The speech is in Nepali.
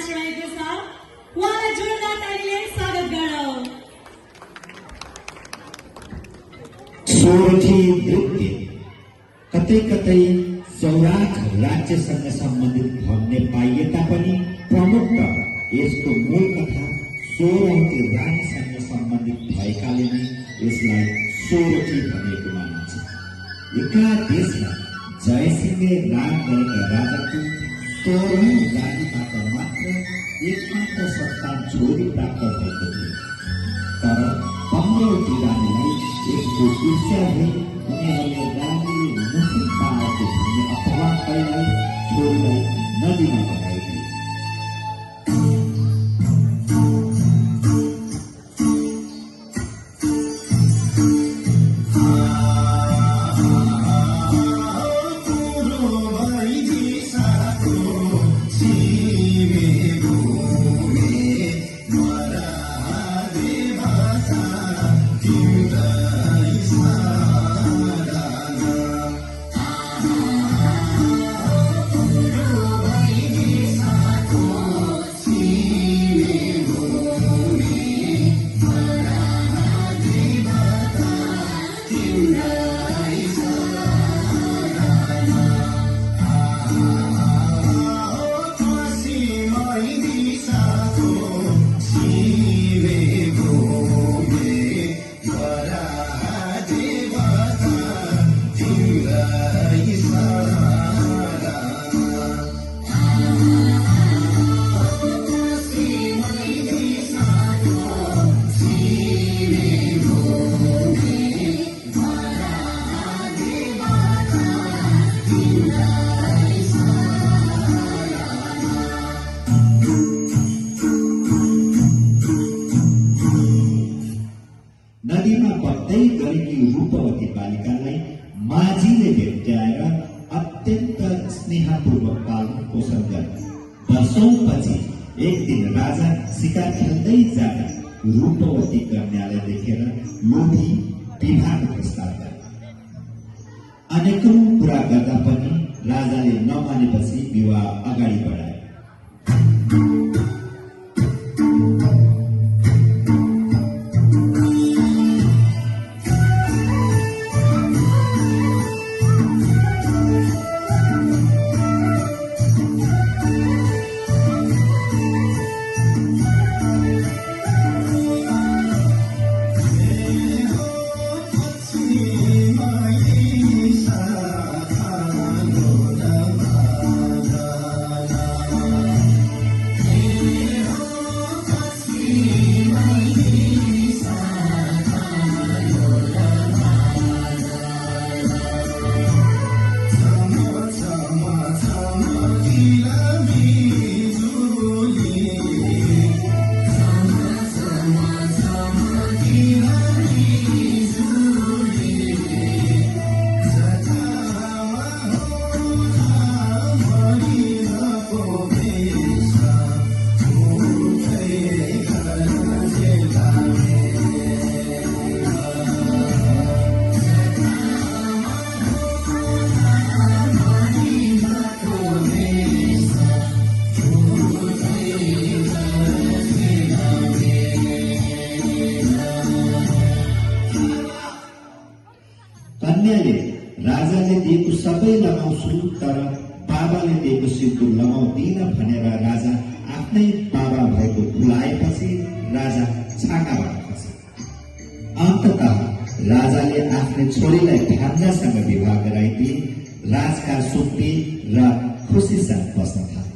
नाचिरहेको छ। उहाँलाई जोरदार तालीले स्वागत गरौँ। सोरठी नृत्य कतै कतै सौराठ राज्यसँग सम्बन्धित भन्ने पाइए तापनि प्रमुख त यसको मूल कथा सोरठी रानीसँग सम्बन्धित भएकाले नै यसलाई सोरठी भनिएको मानिन्छ। एका देशमा जयसिंहले राज गरेका राजाको 16औं रानीबाट मात्र एकमात्र सन्तान छोरी प्राप्त भएको थियो। तर 15औं रानीलाई यसको ईर्ष्या भई उनीहरूले रानीले मुखी पाएको भन्ने अपवाद पाइलाई छोरीलाई नदीमा बगाइदिए। नदीमा बग्दै गरेकी रूपवती बालिकालाई माझीले भेट्याएर अत्यन्त स्नेहपूर्वक पालन पोषण गरे। वर्षौंपछि एक दिन राजा शिकार खेल्दै जाँदा रूपवती कन्यालाई देखेर लोभी विवाहको प्रस्ताव गरे। अनेकौं कुरा गर्दा पनि राजाले नमानेपछि विवाह अगाडि बढाए। कन्याले राजाले दिएको सबै लगाउँछु तर बाबाले दिएको सिन्दुर लगाउँदिन भनेर राजा आफ्नै बाबा भएको भुलाएपछि राजा छाकाबाट खसे। अन्ततः राजाले आफ्नै छोरीलाई भान्जासँग विवाह गराइदिए। राजका सुक्ति र खुसीसँग बस्न थाले।